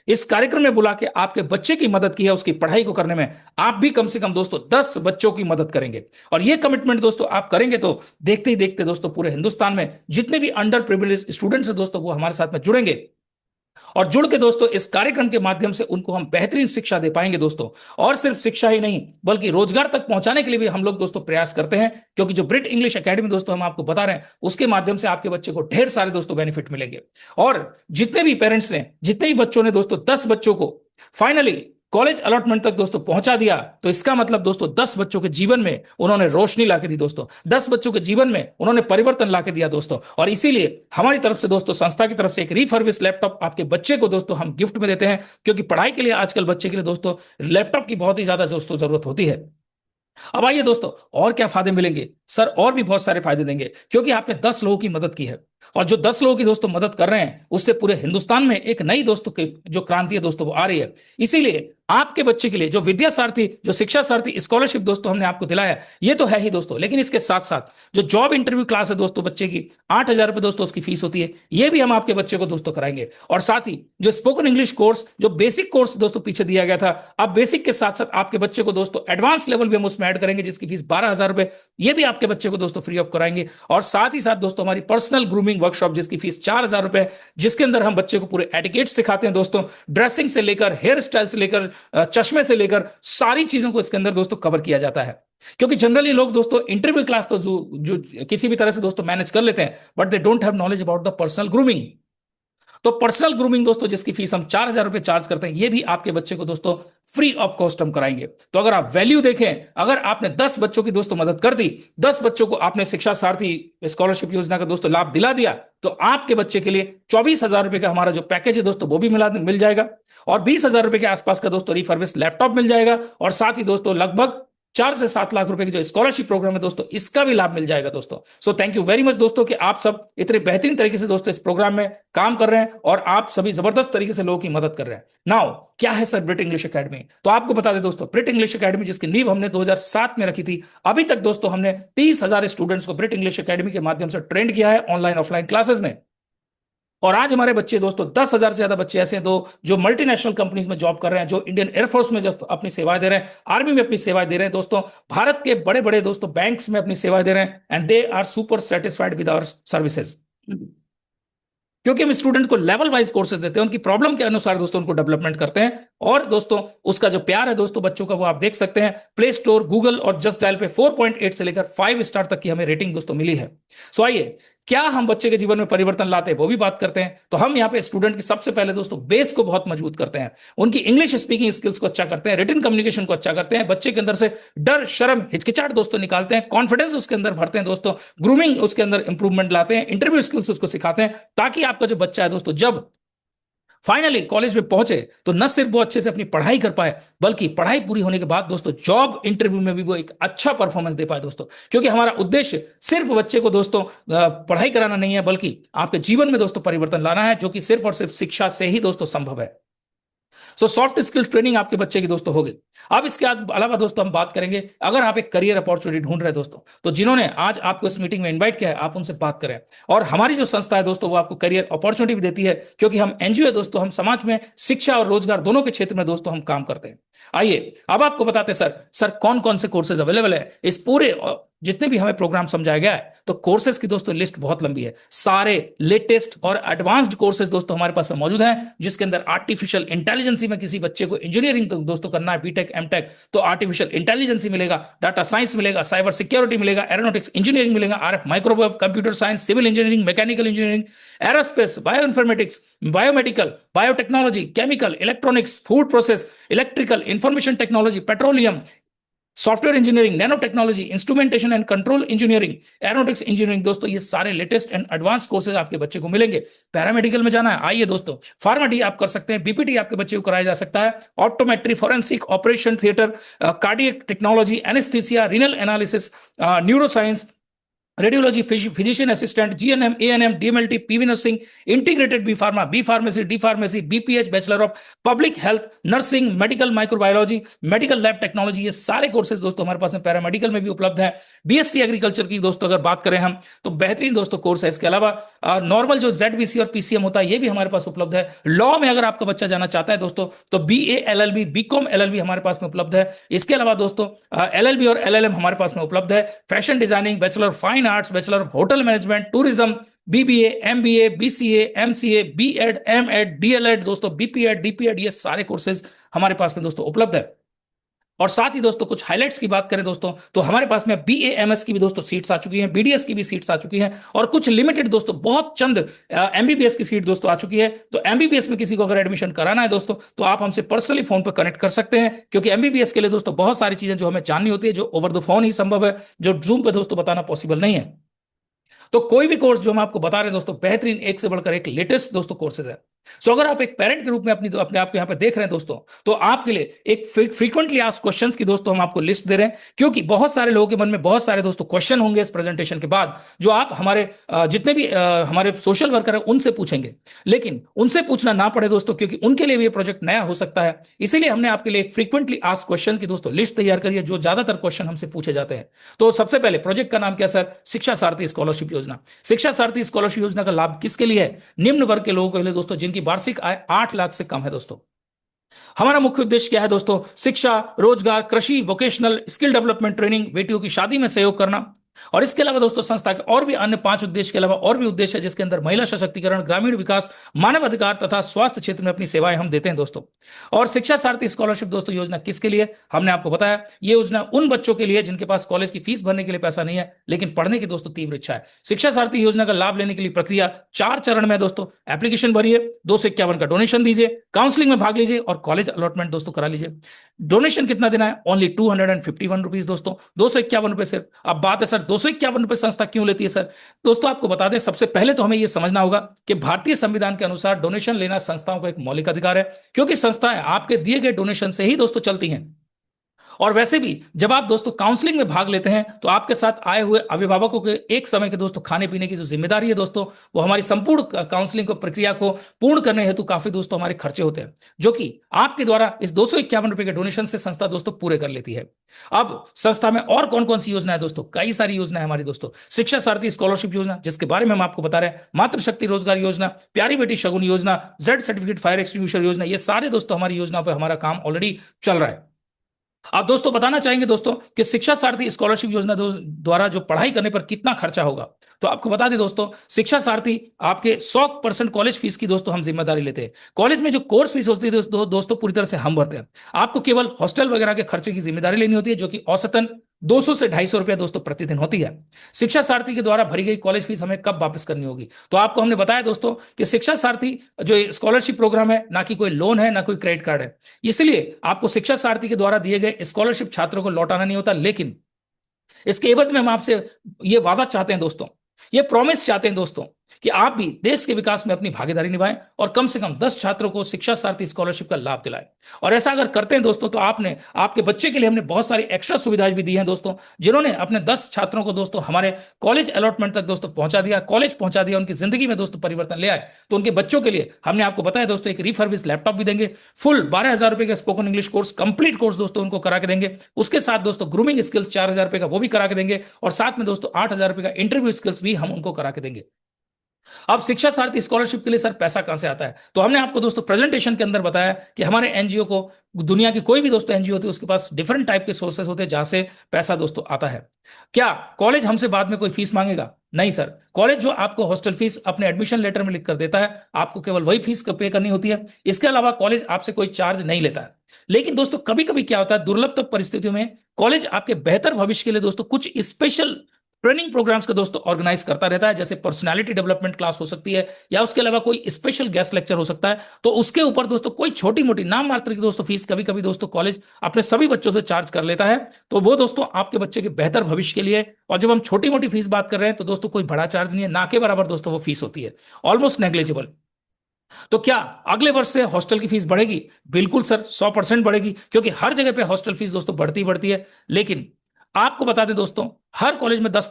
इस कार्यक्रम में बुला के आपके बच्चे की मदद की है, उसकी पढ़ाई को करने में आप भी कम से कम दोस्तों 10 बच्चों की मदद करेंगे। और ये कमिटमेंट दोस्तों आप करेंगे तो देखते ही देखते दोस्तों पूरे हिंदुस्तान में जितने भी अंडर प्रिविलेज स्टूडेंट्स हैं दोस्तों, वो हमारे साथ में जुड़ेंगे। और जुड़ के दोस्तों इस कार्यक्रम के माध्यम से उनको हम बेहतरीन शिक्षा दे पाएंगे दोस्तों। और सिर्फ शिक्षा ही नहीं बल्कि रोजगार तक पहुंचाने के लिए भी हम लोग दोस्तों प्रयास करते हैं, क्योंकि जो ब्रिट इंग्लिश एकेडमी दोस्तों हम आपको बता रहे हैं, उसके माध्यम से आपके बच्चे को ढेर सारे दोस्तों बेनिफिट मिलेंगे। और जितने भी पेरेंट्स ने, जितने भी बच्चों ने दोस्तों 10 बच्चों को फाइनली कॉलेज अलॉटमेंट तक दोस्तों पहुंचा दिया, तो इसका मतलब दोस्तों 10 बच्चों के जीवन में उन्होंने रोशनी ला के दी दोस्तों, 10 बच्चों के जीवन में उन्होंने परिवर्तन ला के दिया दोस्तों। और इसीलिए हमारी तरफ से दोस्तों, संस्था की तरफ से एक रिफर्बिश लैपटॉप आपके बच्चे को दोस्तों हम गिफ्ट में देते हैं, क्योंकि पढ़ाई के लिए आजकल बच्चे के लिए दोस्तों लैपटॉप की बहुत ही ज्यादा दोस्तों जरूरत होती है। अब आइए दोस्तों, और क्या फायदे मिलेंगे सर? और भी बहुत सारे फायदे देंगे, क्योंकि आपने 10 लोगों की मदद की है। और जो 10 लोगों की दोस्तों मदद कर रहे हैं, उससे पूरे हिंदुस्तान में एक नई दोस्तों जो क्रांति है दोस्तों वो आ रही है। इसीलिए आपके बच्चे के लिए जो विद्या सारथी, जो शिक्षा सारथी स्कॉलरशिप दोस्तों हमने आपको दिलाया, ये तो है ही दोस्तों, लेकिन इसके साथ साथ जो जॉब इंटरव्यू क्लास है दोस्तों बच्चे की, 8,000 रुपए दोस्तों उसकी फीस होती है, ये भी हम आपके बच्चे को दोस्तों कराएंगे। और साथ ही जो स्पोकन इंग्लिश कोर्स, जो बेसिक कोर्स दोस्तों पीछे दिया गया था, अब बेसिक के साथ साथ आपके बच्चे को दोस्तों एडवांस लेवल भी हम उसमें ऐड करेंगे, जिसकी फीस 12,000 रुपए, ये भी आपके बच्चे को दोस्तों फ्री ऑफ कराएंगे। और साथ ही साथ दोस्तों हमारी पर्सनल ग्रूमिंग वर्कशॉप, जिसकी फीस 4,000 रुपए, जिसके अंदर हम बच्चे को पूरे एटिकेट सिखाते हैं दोस्तों, ड्रेसिंग से लेकर हेयर स्टाइल से लेकर चश्मे से लेकर सारी चीजों को इसके अंदर दोस्तों कवर किया जाता है। क्योंकि जनरली लोग दोस्तों इंटरव्यू क्लास तो जो किसी भी तरह से दोस्तों मैनेज कर लेते हैं, but they don't have knowledge about the personal grooming. तो पर्सनल ग्रूमिंग दोस्तों, जिसकी फीस हम 4,000 रुपए चार्ज करते हैं, ये भी आपके बच्चे को दोस्तों फ्री ऑफ कॉस्ट हम कराएंगे। तो अगर आप वैल्यू देखें, अगर आपने 10 बच्चों की दोस्तों मदद कर दी, 10 बच्चों को आपने शिक्षा सारथी स्कॉलरशिप योजना का दोस्तों लाभ दिला दिया, तो आपके बच्चे के लिए 24,000 रुपए का हमारा जो पैकेज है दोस्तों वो भी मिल जाएगा। और 20,000 रुपए के आसपास का दोस्तों रिफर्बिश लैपटॉप मिल जाएगा। और साथ ही दोस्तों लगभग 4 से 7 लाख रुपए की जो स्कॉलरशिप प्रोग्राम है दोस्तों, इसका भी लाभ मिल जाएगा दोस्तों। So thank you very much दोस्तों कि आप सब इतने बेहतरीन तरीके से दोस्तों इस प्रोग्राम में काम कर रहे हैं, और आप सभी जबरदस्त तरीके से लोगों की मदद कर रहे हैं। नाउ क्या है सर ब्रिट इंग्लिश एकेडमी? तो आपको बता दें दोस्तों, ब्रिट इंग्लिश एकेडमी जिसकी नींव हमने 2007 में रखी थी, अभी तक दोस्तों हमने 30,000 स्टूडेंट्स को ब्रिट इंग्लिश एकेडमी के माध्यम से ट्रेंड किया है ऑनलाइन ऑफलाइन क्लासेस में। और आज हमारे बच्चे दोस्तों 10,000 से ज्यादा बच्चे ऐसे हैं दो जो मल्टीनेशनल कंपनीज में जॉब कर रहे हैं, जो इंडियन एयरफोर्स में जस्ट अपनी सेवाएं दे रहे हैं, आर्मी में अपनी सेवाएं दे रहे हैं दोस्तों, भारत के बड़े बड़े दोस्तों बैंक्स में अपनी सेवाएं दे रहे हैं, and they are super satisfied with our services. क्योंकि हम स्टूडेंट को लेवल वाइज कोर्सेज देते हैं, उनकी प्रॉब्लम के अनुसार दोस्तों उनको डेवलपमेंट करते हैं। और दोस्तों उसका जो प्यार है दोस्तों बच्चों का, वो आप देख सकते हैं प्ले स्टोर, गूगल और जस्ट डायल पे 4.8 से लेकर 5 स्टार तक की हमें रेटिंग दोस्तों मिली है। सो आइए, क्या हम बच्चे के जीवन में परिवर्तन लाते हैं वो भी बात करते हैं। तो हम यहाँ पे स्टूडेंट की सबसे पहले दोस्तों बेस को बहुत मजबूत करते हैं, उनकी इंग्लिश स्पीकिंग स्किल्स को अच्छा करते हैं, रिटन कम्युनिकेशन को अच्छा करते हैं, बच्चे के अंदर से डर शर्म हिचकिचाहट दोस्तों निकालते हैं, कॉन्फिडेंस उसके अंदर भरते हैं दोस्तों, ग्रूमिंग उसके अंदर इंप्रूवमेंट लाते हैं, इंटरव्यू स्किल्स उसको सिखाते हैं, ताकि आपका जो बच्चा है दोस्तों जब फाइनली कॉलेज में पहुंचे तो न सिर्फ वो अच्छे से अपनी पढ़ाई कर पाए, बल्कि पढ़ाई पूरी होने के बाद दोस्तों जॉब इंटरव्यू में भी वो एक अच्छा परफॉर्मेंस दे पाए दोस्तों। क्योंकि हमारा उद्देश्य सिर्फ बच्चे को दोस्तों पढ़ाई कराना नहीं है, बल्कि आपके जीवन में दोस्तों परिवर्तन लाना है, जो कि सिर्फ और सिर्फ शिक्षा से ही दोस्तों संभव है। सो सॉफ्ट स्किल्स ट्रेनिंग आपके बच्चे की दोस्तों होगी। अब इसके अलावा दोस्तों हम बात करेंगे, अगर आप एक करियर अपॉर्चुनिटी ढूंढ रहे हैं दोस्तों, तो जिन्होंने आज आपको इस मीटिंग में इनवाइट किया है, आप उनसे बात करें। और हमारी जो संस्था है दोस्तों, वो आपको करियर अपॉर्चुनिटी भी देती है, क्योंकि हम एनजीओ है दोस्तों, हम समाज में शिक्षा और रोजगार दोनों के क्षेत्र में दोस्तों हम काम करते हैं। आइए अब आपको बताते हैं सर कौन कौन से कोर्सेज अवेलेबल है इस पूरे जितने भी हमें प्रोग्राम समझाया गया है। तो कोर्सेज की दोस्तों लिस्ट बहुत लंबी है, सारे लेटेस्ट और एडवांस्ड कोर्सेज दोस्तों हमारे पास में मौजूद हैं, जिसके अंदर आर्टिफिशियल इंटेलिजेंसी में किसी बच्चे को इंजीनियरिंग तो दोस्तों करना है, बीटेक एमटेक, तो आर्टिफिशियल इंटेलिजेंसी मिलेगा, डाटा साइंस मिलेगा, साइबर सिक्योरिटी मिलेगा, एरोनॉटिक्स इंजीनियरिंग मिलेगा, RF microwave, computer science, civil engineering, mechanical engineering, aerospace, bio informatics, biomedical, biotechnology, chemical, electronics, food process, electrical, information technology, petroleum, software engineering, nano technology, instrumentation and control engineering, aeronautics engineering, दोस्तों ये सारे latest and advance courses आपके बच्चे को मिलेंगे। Paramedical में जाना है, आइए दोस्तों, फार्मा डी आप कर सकते हैं, बीपीटी आपके बच्चे को कराया जा सकता है, optometry, forensic, operation theatre, cardiac technology, anaesthesia, renal analysis, neuroscience, radiology, physician assistant, GNM, ANM, DMLT, PV nursing, integrated B pharma, B pharmacy, D pharmacy, BPH, bachelor of public health, nursing, medical microbiology, medical lab technology, ये सारे courses दोस्तों हमारे पास में paramedical में भी उपलब्ध है। BSc agriculture की दोस्तों अगर बात करें हम, तो बेहतरीन दोस्तों कोर्स है। इसके अलावा नॉर्मल जो जेडबीसी और पीसीएम होता है ये भी हमारे पास उपलब्ध है। लॉ में अगर आपका बच्चा जाना चाहता है दोस्तों, तो बीए एलएलबी, बीकॉम एलएलबी हमारे पास में उपलब्ध है। इसके अलावा दोस्तों एलएलबी और एलएलएम हमारे पास में उपलब्ध है। Fashion designing, bachelor of fine arts, bachelor of hotel management, tourism, BBA, MBA, BCA, MCA, BEd, MEd, DElEd दोस्तों, बीपीएड, डीपीएड, ये सारे कोर्सेज हमारे पास में दोस्तों उपलब्ध है। और साथ ही दोस्तों कुछ हाइलाइट्स की बात करें दोस्तों, तो हमारे पास में बीएएमएस की भी दोस्तों सीट्स आ चुकी हैं, बीडीएस की भी सीट्स आ चुकी हैं, और कुछ लिमिटेड दोस्तों बहुत चंद एमबीबीएस की सीट दोस्तों आ चुकी है। तो एमबीबीएस में किसी को अगर एडमिशन कराना है दोस्तों, तो आप हमसे पर्सनली फोन पर कनेक्ट कर सकते हैं, क्योंकि एमबीबीएस के लिए दोस्तों बहुत सारी चीजें जो हमें जाननी होती है, जो ओवर द फोन ही संभव है, जो जूम पे दोस्तों बताना पॉसिबल नहीं है। तो कोई भी कोर्स जो हम आपको बता रहे हैं दोस्तों, बेहतरीन, एक से बढ़कर एक लेटेस्ट दोस्तों कोर्सेज है। सो अगर आप एक पेरेंट के रूप में अपने आप को यहाँ पे देख रहे हैं दोस्तों, तो आपके लिए एक फ्रीक्वेंटली आस्क्ड क्वेश्चंस की दोस्तों हम आपको लिस्ट दे रहे हैं, क्योंकि बहुत सारे लोगों के मन में बहुत सारे दोस्तों क्वेश्चन होंगे इस प्रेजेंटेशन के बाद, जो आप हमारे जितने भी हमारे सोशल वर्कर हैं उनसे पूछेंगे, लेकिन उनसे पूछना ना पड़े दोस्तों, क्योंकि उनके लिए भी ये प्रोजेक्ट नया हो सकता है। इसीलिए हमने आपके लिए एक फ्रीक्वेंटली आस्क्ड क्वेश्चन की दोस्तों लिस्ट तैयार करी है, जो ज्यादातर क्वेश्चन हमसे पूछे जाते हैं। तो सबसे पहले प्रोजेक्ट का नाम क्या सर? शिक्षा सारथी स्कॉलरशिप योजना। शिक्षा सारथी स्कॉलरशिप योजना का लाभ किसके लिए है? निम्न वर्ग के लोगों के लिए दोस्तों, जिनकी वार्षिक आय 8 लाख से कम है दोस्तों। हमारा मुख्य उद्देश्य क्या है दोस्तों? शिक्षा, रोजगार, कृषि, वोकेशनल स्किल डेवलपमेंट ट्रेनिंग, बेटियों की शादी में सहयोग करना। और इसके अलावा दोस्तों संस्था के और भी अन्य 5 उद्देश्य के अलावा और भी उद्देश्य है, जिसके अंदर महिला सशक्तिकरण, ग्रामीण विकास, मानव अधिकार तथा स्वास्थ्य क्षेत्र में अपनी सेवाएं हम देते हैं दोस्तों। और शिक्षा सारथी स्कॉलरशिप दोस्तों योजना किसके लिए? हमने आपको बताया, ये योजना उन बच्चों के लिए जिनके पास कॉलेज की फीस भरने के लिए पैसा नहीं है, लेकिन पढ़ने की दोस्तों तीव्र इच्छा है। शिक्षा सारथी योजना का लाभ लेने के लिए प्रक्रिया 4 चरण में दोस्तों। एप्लीकेशन भरिए, 251 का डोनेशन दीजिए, काउंसलिंग में भाग लीजिए और कॉलेज अलॉटमेंट दोस्तों करा लीजिए। डोनेशन कितना देना है? ओनली 251 रुपीज दोस्तों, 251 रुपए सिर्फ। अब बात है सर 251 रुपए संस्था क्यों लेती है सर? दोस्तों आपको बता दें, सबसे पहले तो हमें यह समझना होगा कि भारतीय संविधान के अनुसार डोनेशन लेना संस्थाओं का एक मौलिक अधिकार है, क्योंकि संस्थाएं आपके दिए गए डोनेशन से ही दोस्तों चलती हैं। और वैसे भी जब आप दोस्तों काउंसलिंग में भाग लेते हैं, तो आपके साथ आए हुए अभिभावकों के एक समय के दोस्तों खाने पीने की जो जिम्मेदारी है दोस्तों, वो हमारी संपूर्ण काउंसलिंग को प्रक्रिया को पूर्ण करने हेतु काफी दोस्तों हमारे खर्चे होते हैं, जो कि आपके द्वारा इस 251 रुपए के डोनेशन से संस्था दोस्तों पूरे कर लेती है। अब संस्था में और कौन कौन सी योजना है दोस्तों? कई सारी योजना है हमारी दोस्तों। शिक्षा सारथी स्कॉलरशिप योजना, जिसके बारे में हम आपको बता रहे हैं, मातृशक्ति रोजगार योजना, प्यारी बेटी शगुन योजना, जेड सर्टिफिकेट फायर एक्सटिंग्विशर योजना, ये सारे दोस्तों हमारी योजना पर हमारा काम ऑलरेडी चल रहा है। आप दोस्तों बताना चाहेंगे दोस्तों कि शिक्षा सारथी स्कॉलरशिप योजना द्वारा जो पढ़ाई करने पर कितना खर्चा होगा, तो आपको बता दें दोस्तों, शिक्षा सारथी आपके 100% कॉलेज फीस की दोस्तों हम जिम्मेदारी लेते हैं। कॉलेज में जो कोर्स फीस होती है दोस्तों पूरी तरह से हम भरते हैं। आपको केवल हॉस्टल वगैरह के खर्चे की जिम्मेदारी लेनी होती है, जो कि औसतन 200 से 250 रुपया दोस्तों प्रतिदिन होती है। शिक्षा सारथी के द्वारा भरी गई कॉलेज फीस हमें कब वापस करनी होगी, तो आपको हमने बताया दोस्तों कि शिक्षा सारथी जो स्कॉलरशिप प्रोग्राम है, ना कि कोई लोन है, ना कोई क्रेडिट कार्ड है, इसलिए आपको शिक्षा सारथी के द्वारा दिए गए स्कॉलरशिप छात्रों को लौटाना नहीं होता। लेकिन इसके एवज में हम आपसे ये वादा चाहते हैं दोस्तों, ये प्रॉमिस चाहते हैं दोस्तों, कि आप भी देश के विकास में अपनी भागीदारी निभाएं और कम से कम 10 छात्रों को शिक्षा सारथी स्कॉलरशिप का लाभ दिलाएं। और ऐसा अगर करते हैं दोस्तों, तो आपके बच्चे के लिए हमने बहुत सारी एक्स्ट्रा सुविधाएं भी दी हैं दोस्तों, जिन्होंने अपने 10 छात्रों को दोस्तों हमारे कॉलेज अलॉटमेंट तक दोस्तों पहुंचा दिया, कॉलेज पहुंचा दिया, उनकी जिंदगी में दोस्तों परिवर्तन ले आए। तो उनके बच्चों के लिए हमने आपको बताया दोस्तों, एक रिफर्बिश लैपटॉप भी देंगे, फुल 12,000 रुपए का spoken English course, complete course दोस्तों उनको करा के देंगे। उसके साथ दोस्तों ग्रूमिंग स्किल्स 4,000 रुपए का वो भी करा के देंगे, और साथ में दोस्तों 8,000 रुपए का इंटरव्यू स्किल्स भी हम उनको करा के देंगे। अब शिक्षा सारथी स्कॉलरशिप के लिए सर पैसा कहां से आता है, तो हमने आपको दोस्तों प्रेजेंटेशन के अंदर बताया कि हमारे एनजीओ को, दुनिया की कोई भी दोस्तों एनजीओ होती है, उसके पास डिफरेंट टाइप के सोर्सेस होते हैं जहां से पैसा दोस्तों आता है। क्या कॉलेज हमसे बाद में कोई फीस मांगेगा? नहीं सर, कॉलेज जो आपको हॉस्टल फीस अपने एडमिशन लेटर में लिख कर देता है, आपको केवल वही फीस पे करनी होती है। इसके अलावा कॉलेज आपसे कोई चार्ज नहीं लेता है। लेकिन दोस्तों कभी कभी क्या होता है, दुर्लभ परिस्थितियों में कॉलेज आपके बेहतर भविष्य के लिए दोस्तों कुछ स्पेशल ट्रेनिंग प्रोग्राम्स का दोस्तों ऑर्गेनाइज करता रहता है, जैसे पर्सनालिटी डेवलपमेंट क्लास हो सकती है, या उसके अलावा कोई स्पेशल गेस्ट लेक्चर हो सकता है। तो उसके ऊपर दोस्तों कोई छोटी मोटी नाम मात्र की दोस्तों फीस कभी कभी दोस्तों कॉलेज अपने सभी बच्चों से चार्ज कर लेता है। तो वो दोस्तों आपके बच्चे के बेहतर भविष्य के लिए, और जब हम छोटी मोटी फीस बात कर रहे हैं, तो दोस्तों कोई बड़ा चार्ज नहीं है, ना के बराबर दोस्तों वो फीस होती है, ऑलमोस्ट नेग्लिजिबल। तो क्या अगले वर्ष से हॉस्टल की फीस बढ़ेगी? बिल्कुल सर, 100% बढ़ेगी, क्योंकि हर जगह पे हॉस्टल फीस दोस्तों बढ़ती बढ़ती है। लेकिन आपको बता दें दोस्तों, हर कॉलेज में 10